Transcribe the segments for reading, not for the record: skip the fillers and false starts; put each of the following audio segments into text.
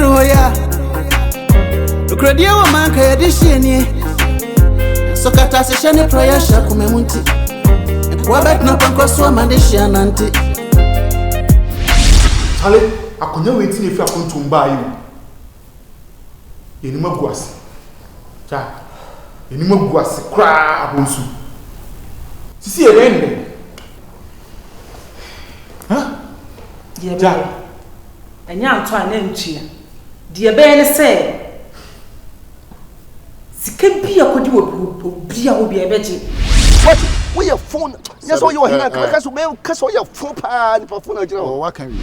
Edroya. The Credia woman can addition. So Catasha prayer shall come munti. Wabet no pancoswa mandishan anti. Charlie, I couldn't wait if I come to buy you. You know what? Cha, you know what? Cry, Bonsu. See a rain. Huh? Dear Jack, and young twine empty. Dear Ben say, Sick be a good be a betty. What? We have phone. That's all you are here. Because we have your phone pan for phone. Oh, what can you?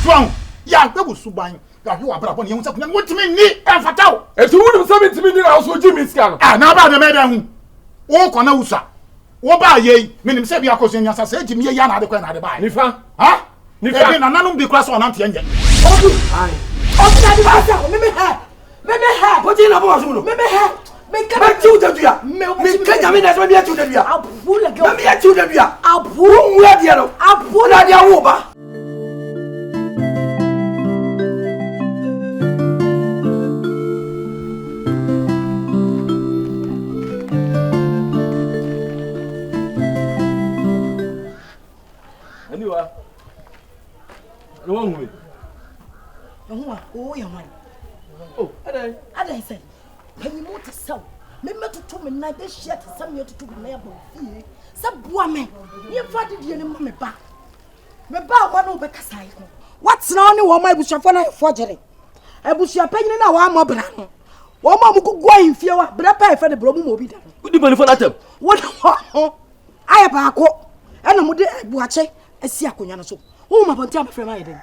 Strong. Yeah, that was so buying. That you are brought on young something. What do you mean? And fatal. If you wouldn't 70 minutes, I was with Jimmy Scan. Ah, now about the madam. Walk on Usa. What by ye? Meaning, say, we are causing your said Jimmy Yana the Quena buy. Nifa? Huh? Nifa, and none of the class on Auntie. Oh, Maybe her. What in a boss? Maybe her. Make a children. Make a minute when you are children. I'll pull a girl. Me a children. I'll pull a yellow. I'll pull a yawa. Anyway, wrong way. Oh, your man. Oh, I said, can you move to sell? Remember to tell me night this shit to some year to do my fee. Some woman, you invited you in my back. My back one over Casai. What's now only one my bush of forgery? I bush your penny in our more brown. One more could go in fear, but I pay for the broom will be done. What do you want for that? What? I have a quote, and I'm watching a Siakuyan so. Oh, my bontam from my day.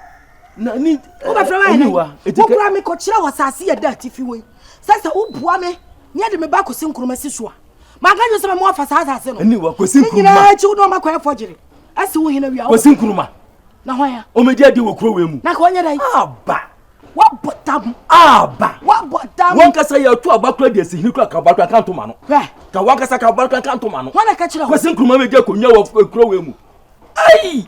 No need. Over from my me coach was I see a dirt if you will. Sasa upuame nyade me ba kosi nkroma sisua maga nyo se me mo afasa asase no ani wa kosi nkroma nyina chi no makwa forgery asi wo hina wia kosi nkroma na hoya o me dia wo kro we mu na ka onya dai aba wa botam aba wa botam won kasa ya to agbakra dia se hini kra ka agbakra kan to ma no ka won kasa ka agbakra kan to ma no wana ka kire kosi nkroma me dia konnya wo kro we mu ai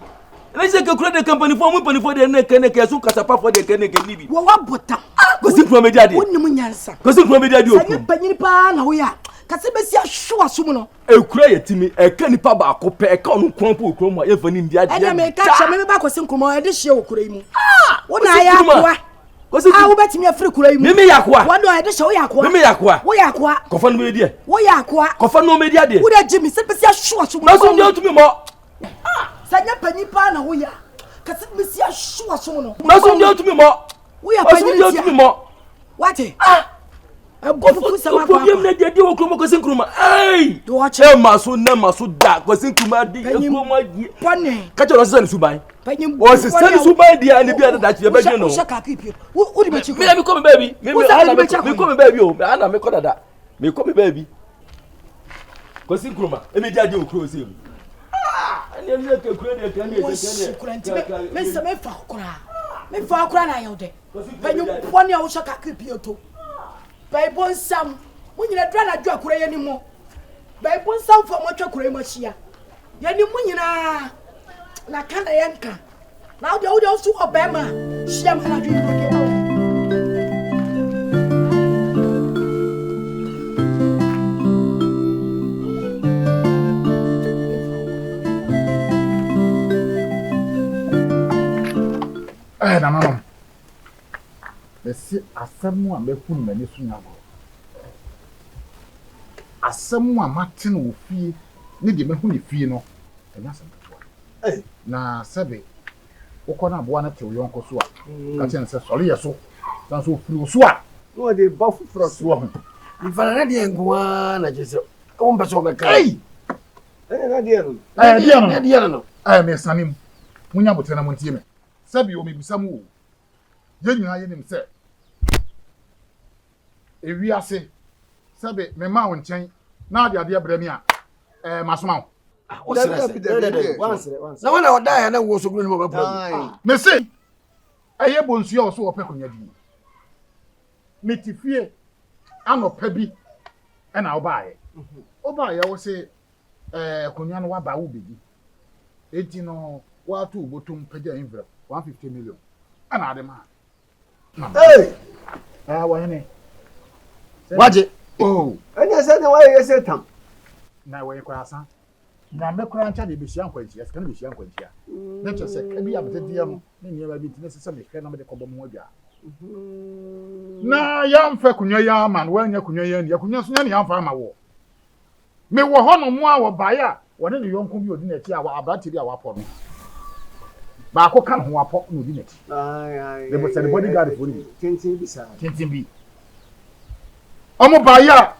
let's say que the company for me for the neck so kasapa for the neck nibi wa botam kosi nkroma me dia de wonni mu nyansa kosi nkroma me dia de oku panyini pa na wo ya kase besi ahwo asum no ekura yetimi eka nipa ba ko pe eka onu kwampo okrom a yefani ndia de ene me ka cha me ba kosi nkroma e de hye okura yi mu wo na ya kwa kosi wo betimi afiri kura yi mu me yakwa wo do e de hye wo yakwa me yakwa wo yakwa kofa no me die wo yakwa kofa no me dia de wo da jimi se besi ahwo asum na so ndia otumi mo sanya panyi pa na wo ya kase besi ahwo asum no na so ndia otumi mo wo ya panyi ndia otumi mo wate Obofour sama problem na dia wo kromo kosi nkruma ai do watch e maso na maso da kosi nkruma di kromo di pone ka choro se suban panyim o se se suban di ani bia da chi be gbe no wo di mechi me come baby me come baby o ana me ko dada me come baby kosi nkruma e me dia wo kro se mu ani ani ke kro de kan de me se me fa okra na yode panyim pone a wo shaka kipio to Bible Sam, when you are trying to draw Korea anymore. Bible Sam for much of Korea Machia. Yanimuna Nakana Yanka. Now the old to Obama, Shamana dream. No. Esi asemu a mekunu mani so nyabo asemu a mate no fie ne de mehu ne fie no enya sanketo na Sabby ukona abo na te yonko so a ka che nse sori yeso dan so firi so a No, they buff for us. so ho If I ready and go on, I just come back over. Hey, no. me sanim munya botena montie me Sabby o me bisamu o ye nyina ye nim se ewi ase Sabby me ma won chen na ade ade brami a masoma Once. Na wana oda na wo so gulu mo ba. me say aye bonsu o so wo pekonya di metifie anopa bi na obaaye obaaye wo se konya no wa ba wo begi enti no wa to botum pagya envelope 150 million ana ade ma Hey. Why? Watch it. Oh. And I said, why you say tam? Now, where you cross, huh? Now, make a chance to be young quench. Yes, can be young quench. Nature said, can be up to the young, never be necessarily can be the common moja. Na young Facunya man, when you couldn't young farmer war. May we honor more buyer, whatever you don't come you didn't hear about to our pony. But I can't who are pop no didn't. They must send a bodyguard for you. Tintin be. Omo buyer,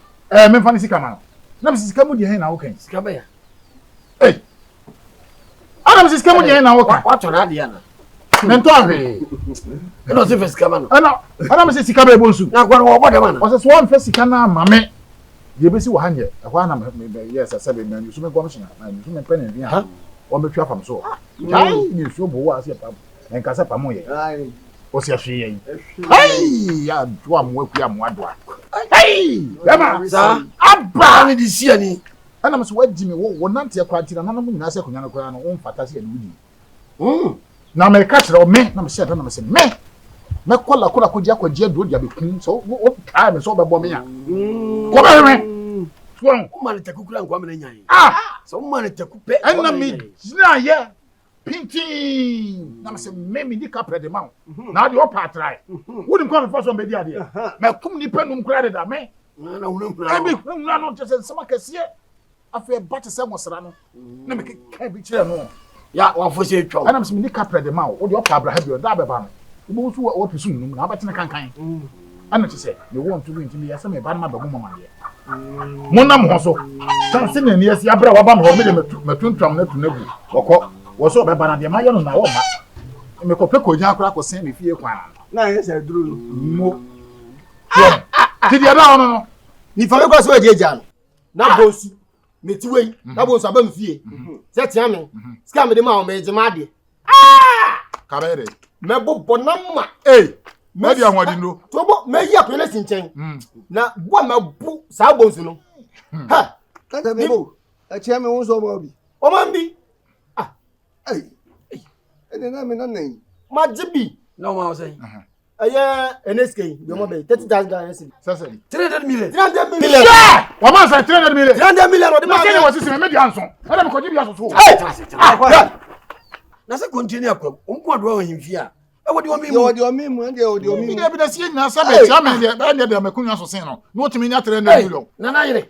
me fancy come out. Na Mrs. Kamu di hen na wokan. Skabaya. Eh. Ana Mrs. Kamu di hen na wokan. What on adia na? Mento ahwe. No se fesika ma no. Ana Mrs. Sika be bonsu. Na gwa wo bodo ma na. O se so one fesika na mame. Ye be si wo hanye. E ho ana me yes Sabby me you so me commissioner. Na you so me pen en ha. O me twa fam so. Ai ni so bo wa se pam. En ka se pam ye. Ai. O se ahwe ye. Ai ya do am waku am ado. Ai! Ema Sa abba ni di sia ni. ana mso wadi me wo nante kwa ntira na no nyina se konya no kwa no mfata se wudi. Na me ka kire o me na me se na me se me kola ko dia do dia be kun so wo ka me so be bo me ya. Ko be me. Twon O man te kukura nkwa me na nyan. So man te kupe. Ana me gina ye pinti na me se me di ka pre de ma. Na de o pa try. Wo di kwa fa so be dia de. Me kum ni penum kura de da me. Na hunu Abi hunu no tese sama kese afi ba te se mosra no na me ka bi kire no ya wa fo se twa. ana me ni kapre de ma wo de o pa abraham bi da be ba no wo so wo pisu num na ba tene kankan ana te se me wo ntu ntimi ya se me ba na ba mo mama ye mo na mo so san se ne ne ya abra wa ba no me de metuntram na tu na gu okọ wo so be ba na de ma ye no na wo ma me ko pe ko nya akora ko sen me fie kwan Na ye se duru mo ti dia da ono no ni fa me kwa so e jeja na bosu meti wei na bosu aba mfie se tia me ska me de ma o me jema de ka be de me bo bonama me dia nwadi ndo to bo me yi akwe na sinchen na bo ma bu sa bonsu no ha Kata me bo tia me wonso mo bi o man bi ene na me na nan ma jibi no ma o say aya NSK yo mo be 30,000 Ghana cedi sasa 300 million 300 million wa man say 300 million 300 million o de ma say ne wasi se me dia nso ala me ko ji bia so so na se continue akwam onko ado wa himfia e wodi o mi yo di o mi mu ande o di o mi bi da si na Sabby tia me de me kunwa so sen no no timi nya 300 million na na yire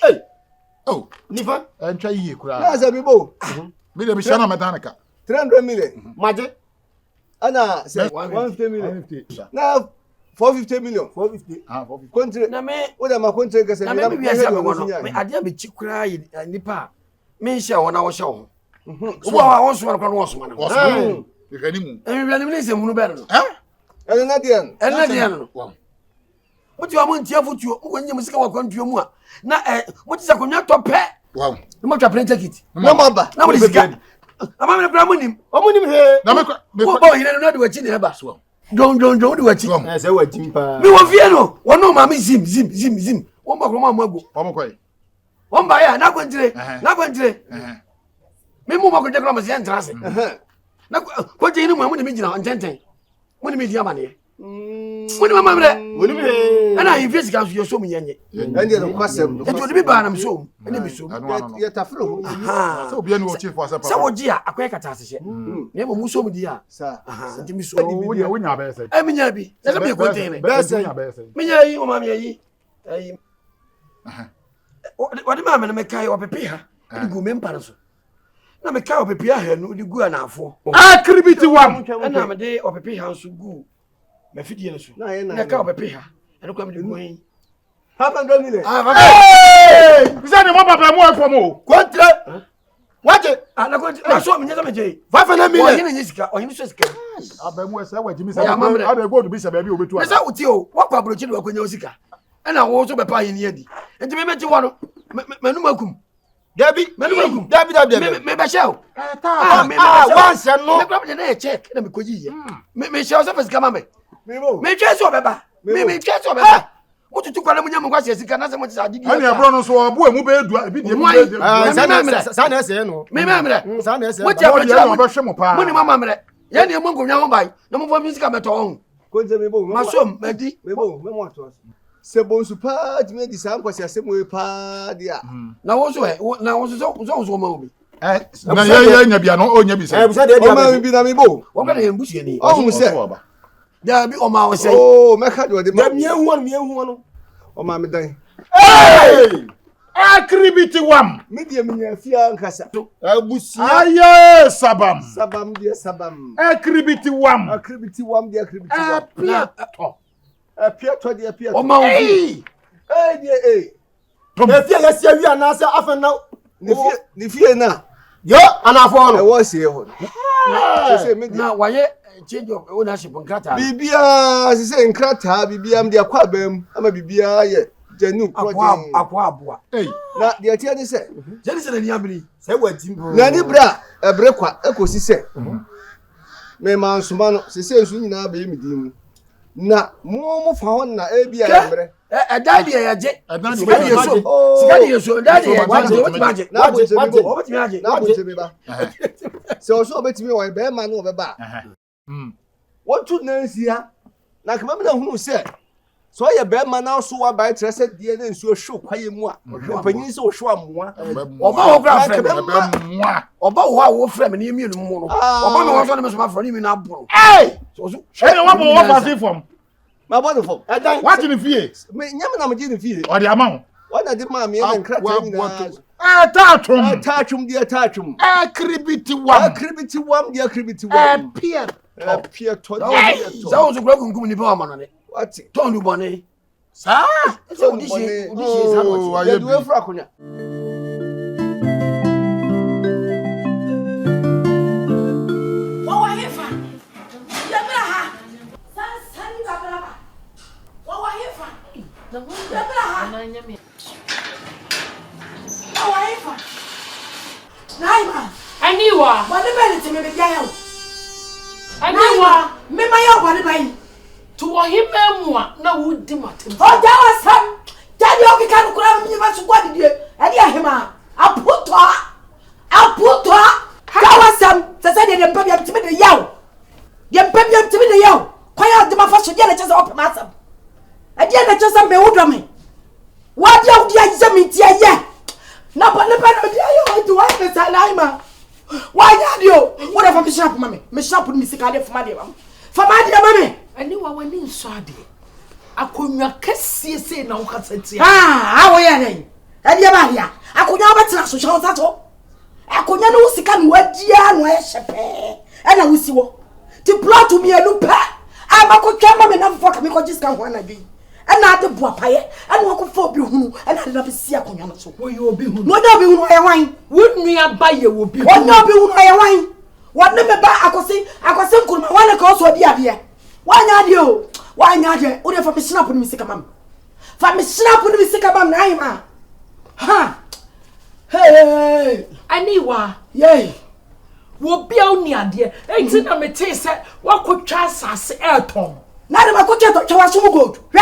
oh nifa entwa yiye kura na Sabby bo bi de bi shana metanika 300 million maje ana say 150 million na 450 million 450 450 kontre na me o da ma kontre ka na me bi asa me wono me ade me chikura nipa me hia wona wo hia wo wo wa wo so na kwa wo so na ikani mu emi bi se hunu be no ene na dia no mo ti wa mo ntia futuo mo nyem sika wa kwantuo mu a na mo ti sa konwa to pe wow mo twa plane ticket na maba na mo sika ama me pra mo nim he na me ko bo hine no de wachi ne ba so don de wachi se wachi pa mi wo fie no wono ma me zim won ba ko ma mago omo koy won ba ya na kwantire mi mu ma ko je kra ma se entrance na ko je ni mu ne mi gina ntenten mu ne mi dia mane mu ne mama mre woni me ana invest kan so yo so mu yenye ande no kwasem e to de bi ba na mi so ene mi so ya tafro so obi ani wo chief for sa wo ji a akwai kata se ne mo mu so mu dia sa nti mi so wo nya be se e mi nya bi e se bi ko ten be se mi nya yi o ma mi yi ayi wadi ma me na me kai o pepe ha di gu me mpara so na me kai o pepe ha no di gu anafo akribiti wam na me de o pepe ha so gu me fidie no so na kai o pepe ha eno kwa me di gu hin 500 million bisa ne mo papa mo afo mo kontra waje ana kontra na so me nyeza me je 500 million o yin nyisika o yin so sika abamu esa wa jimi sa ada go do bisa ba bi obetu na sa uti o wakwa brochi do akonya osika ena wo so be pa yin yedi enti me meji wo no menu makum Dabi me be shell once no me grab na check na me koji ye me shell so fasika ma me twa so beba me twa so beba mututu kwa na munya mu kwase sika na se mo ti sa didi ani abro no so obo emu be edu bi de mu be edu sa na ese no me mre sa na ese mo ti abro mo be hwe mo pa mo ni mama mre ye ni mo ngonwa ho bai na mo fo mi sika beto ho Konje me bo. Masom madi. Me bo, me mo to. Se bon su pa di me di sa nkwasi asem we pa dia. Na wo so na wo so ma obi. Na ye nya bia no onya bi se. Busa de dia. O ma bi na me bo. Wo ka de mbusu ni. O mu se. Da bi o ma wo se. Oh, me ka de o de ma. Me hu no. O ma me dan. Hey! Akribiti wam. Me dia me nya fia nkasa. Abusi. Aye, sabam. Sabam dia sabam. Akribiti wam. Akribiti wam dia akribiti wam. Piato dia piato. O ma wo fi. Dia E fie ya sia wi anase afa na ni fie na. Yo anafo no. E wo sie ho. Se me dia. Na waye change of ownership nkrata. Bibia se nkrata bibia m dia kwa bam ama bibia ye janu project. Akwa. Na dia tia ni se. Jeni se ni abiri. Se wati. Na ni bra ebre kwa ekosi se. Me ma nsoma no se nsu nyina ba yemi dim. Na mo fa ho na bia ebre. Daddy ya je. Sika di yeso. Daddy ya je. Obetimi aje. Na bo tebe ba. Se o so obetimi wo be ma no be ba. What to Nancy? Na kama na hunu se. So ye be ma na so wa ba tre se die na nsuo hwe kwaye mu a. Panyin se o hwe amoa. Oba wo gra frem. Oba wo a wo frem ni emi mu no. Oba me wo so na me so ma frem ni na bro. Hey! So hey, wa bo wa pass from. Ma bo fo. What in the fie? Me nyam na me di ne fie. O de amount. Wa na di ma me na nkrata ni na. Tatum dia tatum. Akribiti wam. Dia akribiti wam. Pia to. Za so kura kunkum ni ba ma no ne. What? Ton du bone. Sa? So udi she sa no. Ya duwe fra kunya. Wa hefa. Ya bra ha. Sani ba bra ba. Wa hefa. Ya bra ha. Wa hefa. Naima. Aniwa. Wa de bele ti me be ya o. Aniwa. Me ma ya wa de bai. To wahimemwa na wudi matem. O ja wasam. Jadi o ki kan kura mi ba su kwadi die. E di ahema. Aputo. Ja wasam. Sasa de mpa bi amtime de yawo. De mpa bi amtime de yawo. Kwa ya de ma fa so de na chese o pema asam. E di na chese be wudo me. Wa di o di azami ti aye. Na ba ne ba no di aye o di wa me salaima. Wa ya di o. Wo da fa me shop mame. Me shop ni sika de fama de ba. Fama de mame. Aniwa wani nso ade. Akonwa kese se na wokasatia. Awo ya den. E di ba ya. Akonwa betena so hwe sato. Akonwa no sika no wadia no e hyepe. E na wusi wo. Ti plot mi elu pa. Abakotwa mame na fo ka me ko jiska ho na bi. E na ade bua paye. E na ko fo obi hunu. E na ade na be si akonwa no so. Wo ye obi hunu. No da obi hunu e wan. Wo nua ba ye obi hunu. Wo na obi hunu e wan. Wo ne me ba akosi nkuruma wan ka so di ade. Wanya de o de fa me snap ni misika mam. Fa me snap ni misika mam na ayima. Ha. Hey, Aniwa. Yey. Wo bia oni ade. Enti na me te se wakotwa asase eton. Na de makotwa to twa so gold. Hwe.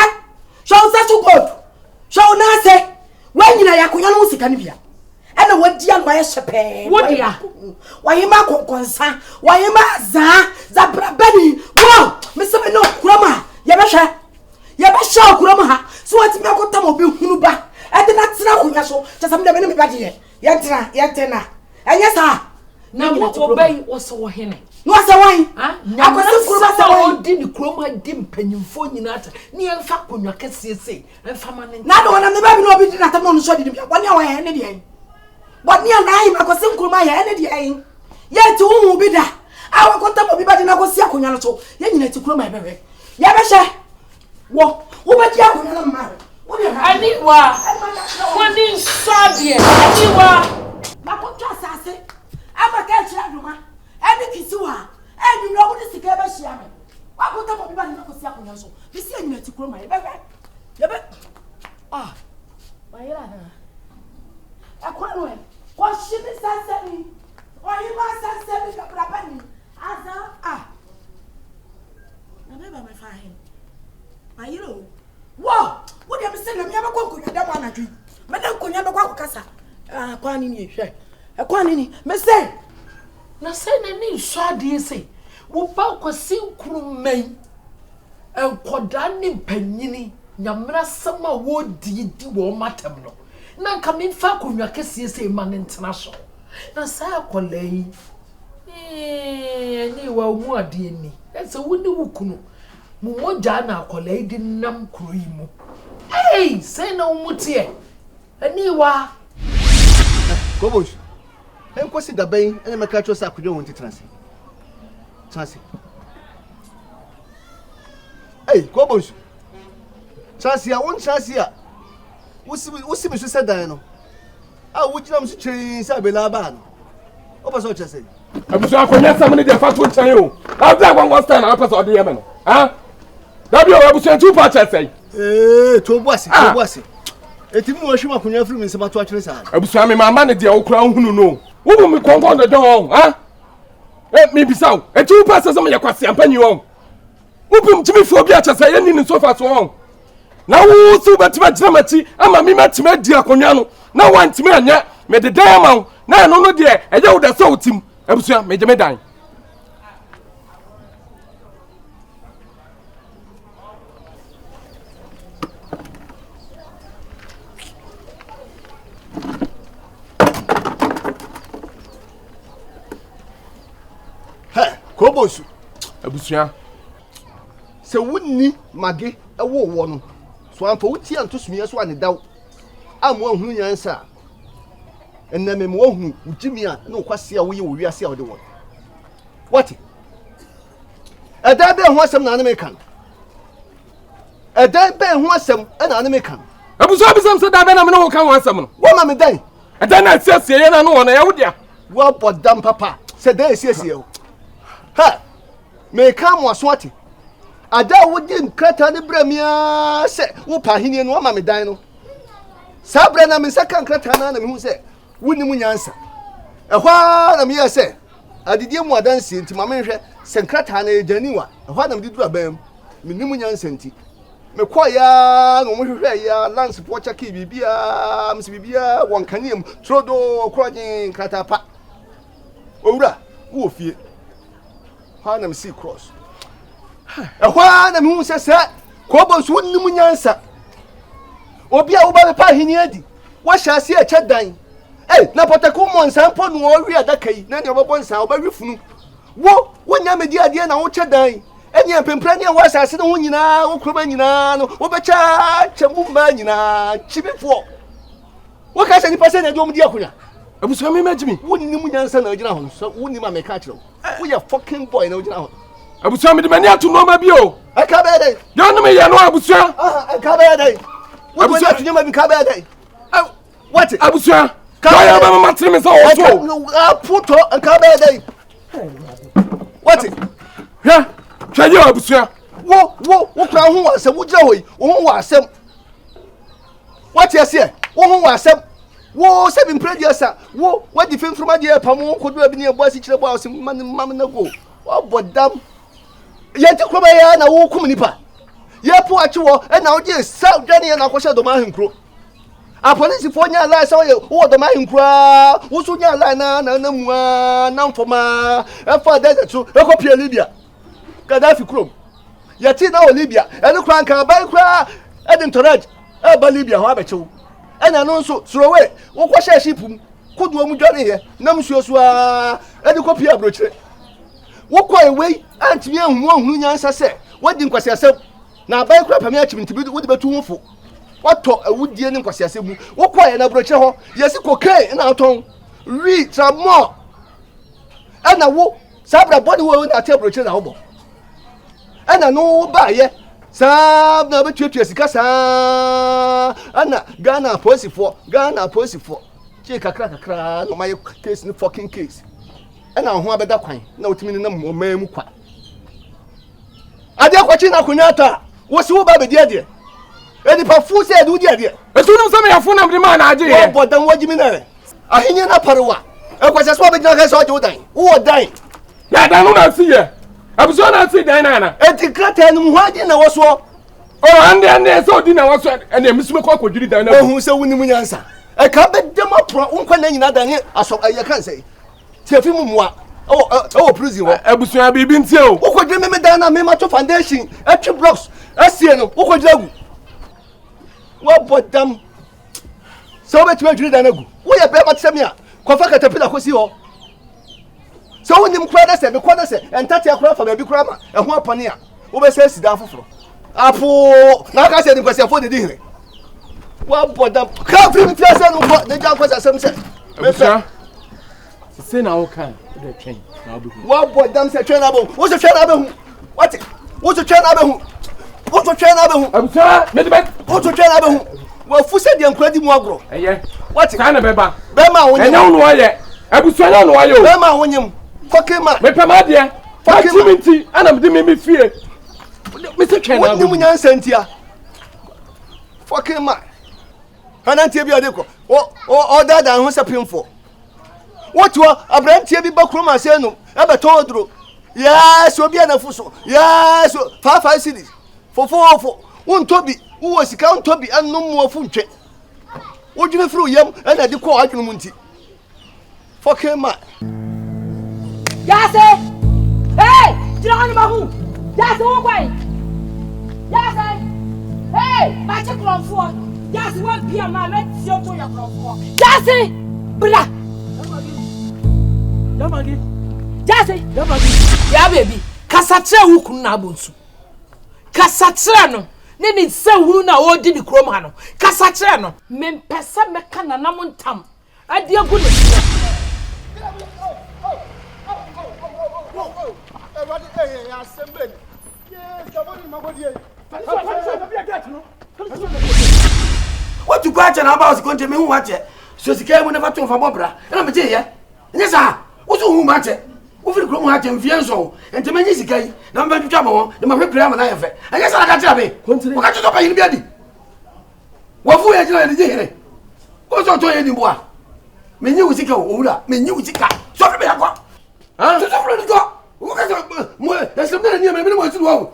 Show se so gold. Show na se. Wanyina yakonya no musika ni bia. E na wadi an wa ye hyepe. Wodia. Wayima konkonsa. Wayima za brabani. Wow, me se me no kurama. Ye be sha kurama ha. So what me akota mo be hunu ba. E de na tena kunya so. Chesa me de me ba de ye. Ye tena. Enye sa. Na wo bai wo so wo hene. No asa wan. Akwase kurama sa wo di ni kuroma di mpanyimfo nyina ata. Ni enfa konwa kese se. Enfa ma ne. Na do na me ba bi no obi di na ta mo no so di bia. Woni awa he ne de yen. Woni anai akwase kurama ye ne de yen. Ye ti hu bi da. Awa konta mo bi ba di na ko si akonya no so. Ye nyina ti kurama e be. Ya be she wo be dia ko na ma wo de ha Aniwa woni nsade Aniwa ma ko twa sase ama ka chira duma e bi kisiwa e bi no wo de sika be hia me wa ko ta mo bi ba na ko si akonya so bi si anyina ti kuro ma ye be ma yira ha akwa no e ko shi bi sase ni o yi ma sase bi ka bra ni aza na be ba me fa he ayiro wo wo de me se na me abakọ nkonya da ba na dwi me de nkonya be kwa kasa kwa ni ni hwe kwa ni me se na se na ni nso ade se wo ba kwasi nkuru man enkoda ne mpanyini nyamra sama wo di wo matem no na nka me fa konwa kese se ma ne ntena so na sa akolai ni wa mu ade ni ese woni wukunu mu moja na akolai di nam kroyi mu say na umutie ani wa Kobos enko si da ben ene meka cho sa akudwo won titranse Kobos Chasi ya won chasi ya usi mi so sedan no wujina mu so twen sa bela ba no obaso chese abusu akonya sam ne de fa to chan o abda gwangwa stand na pesa ode yeme no dabi o abusu en tu pa chese to boase etimi wo hwima akonya firi mi nsema to atwene sa abusu ame mama ne de okura hunu no wo mi konkon de don mi bisaw etu pa sese me yakwase ampani won wo timi fo bi a chese ye ni sofa so won na wo su betima jamachi ama mi matima di akonwa no na wantimi anya me de dan ma na no de eje wo da so utim abusu me je me dan Kobos abusu se wonni Maggie ewo wo no so amfa wuti anto sumie so ane daw amu ahunu nyansa ename mo ahunu ujimi a na okwase a wo ye wo wiase a wo de won what eda be ho asem na ane me kan eda be ho asem na ane me kan abusu abisam se da be na me no kan ho asem no wo ma me dan eda na siesie ye na no wona ya wodia wo bodam papa se dan siesie o me kan mo aso ate ada wo di nkrata ne bramia se wo pa henie no ma me dan no sabra na me saka nkrata na me hu se woni mu nyansa ehwa na me ye se adidie mu adansi nti ma me hwe se nkrata na ejaniwa ehwa na me didu abam me ni mu nyansa nti me koya no mo hwe ya lance pocha ki bibia msi bibia wonkanem trodo kroje nkrata pa owura wo fie ha na me see cross ehwa na me hu se Kobos wonni mu nyansa obi a wo ba pa hini adi wo hyase a chedan na potaku mo nsampo no wo wi adakai na ne obbo nsan wo ba wi funu wo nya medi ade na wo chedan enya pempra ne wo hyase no nyina wo kroba nyina no wo be cha chambu ma nyina chibifo wo ka se ni pase na de omdi akunya abusu me majimi wonni mu nyansa na ogina ho so wonni ma me ka kire wo ya fucking boy na ogina ho abusu me de mani atu no ma bi o aka be dey yo no me ye no abusu aka be dey abusu atu nyama bi ka be dey what abusu ka ya ba ma tiri me so o so puto aka be dey what ya twaje abusu wo kra ho asem wo gira hoyi wo ho asem what you say wo ho asem wo se bi mprediasa wo di fimfruma de pamo kodu abi ne ebo asi kire bo asem mam na go wo bodam yenti kroba ya na wo kum nipa ye po achi wo na wo je sa dwane na kwosha do ma henkro a police fo nya la sa wo do ma henkro wo so nya la na mu na mfoma e fa desert so e ko pie Libya Gaddafi krom yati na o Libya ene kra nka ba kra edin toraj e ba Libya ho abechew ena no nso sorowe wo kwosha shipum kodu mu dwane he na msuo so edi ko pie abrochire wo kwa ewe antimi ehunu nyansa se wodi nkwase asem na abai kura pame achimnti bi wodi betu hofo wato awudie ne nkwase asem mu wo kwa ye na broche ho yesi cocaine na aton ri tramo ana wo sabra body wo na te broche na hobo ana no ba ye sab na betuatua sika sa ana Ghana posifo che kakra no my case ni fucking case ana ho abeda kwan na otimi ne nam mu kwa ade akwachi na kunyata wo si wo ba be die eni pa fu se du die etu no so me ya fu na me ma na age wo bodan wajimi na ahenye na parewa ekwase so be gina ka so ojo dan wo dan ya dan no na si ye abuso na si dan na eti krata enu ho age na wo so o ande so di na wo so ene misume kwa kodwiri dan na ohun se wuni mu nyansa e ka be demo pro unkwa na nyina dan aso aye kan sei tefi mu muwa Oh, prison. Abusuya bibi ntie o. Wo ko me dana me ma to foundation, etwe blocks, asie no, wo ko dragu. Wo bodam. So bet me dwiri dana gu. Wo ye be ma tsemi a, ko fa katapila ko si ho. So wonim kura da se, me kwa da se, entate akura fa ba bi kura ma, e ho apone a, wo be se sida afoforo. Apo, na ka se ni kwase afo de di here. Wo bodam. Ka fi mi fiase no ko, de ja kwase asem se. Abusuya. Say na o kan, the train. Na obi. Wo bodam se train abo. Wo se train abo hu. What? Wo se train abo hu. Wo se train abo hu. Abusuya, me de bet. Wo se train abo hu. Wo fu se de nkura di mu agro. Eye. What? Kana beba. Bema wonyem. Enya no aye. Abusuya na no aye o. Bema wonyem. Foke ma. Me pema de. Foke ma. Minti, ana me fie. Me se train abo. Wo ni munyan santia. Foke ma. Anantie bi odeko. O dada ho sepimfo. What you abrantie bi bakroma se no e beto odro. Yes, obi anafuso. Yes, 5 cities. Fofofo. Untobi, wo sika untobi anum mo afuntwe. Wo dwene fru yam na de ko adwene munti. Foke ma. Yase! Hey! Tira on ma hu! Yase wo kwai! Yase! Hey! Ma che krofo! Yase wo bia ma meti o to ya krofo! Yase! Bra! Damagi. Yase! Damagi. Ya baby, kasatre wukun na abonsu. Kasatre no. Ne ni se huru na odi ni krom ha no. Kasatre no. Mempesa meka na namontam. Ade agu ne. What you got and about going to me who watch it? So she came when I told from Bobra, and I'm a dear. Yes, sir. What's who match it? Over the Chrome hat and Fianso, and to many guy, number to trouble, the Marie Pram and I have it. And yes, I got to be. What got you to pay in bed? What for you in the day? What's on to any boy? Me knew Zika, Ola, me knew Zika. Sorry, I got. Ah, so already got. What got more? There's some near me, wants to go.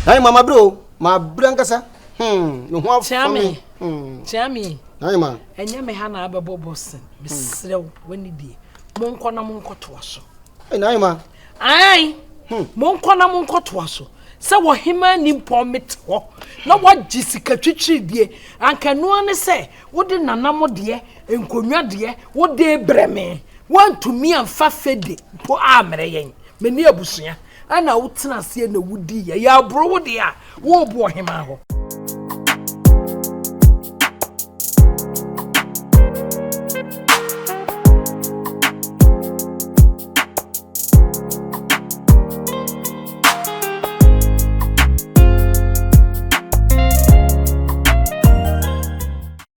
Hey, Mama Bro, my brancasa. No one Chammy. Chammy. Hey, man. Enya me ha na abebo bossen. Misrew wani die. Monko na monko toaso. Hey, Naima. Ai. Monko na monko toaso. Se wo hima ni mpomit ho. Na wo gisika twitwi die. Anka no ane se wo de nanamo de, enkonwa de, wo de breme. Want to me and fa fede. Po amre yen. Me ni abusua. Ana wo tena se na wudi ya bro wo de a wo bo hima ho.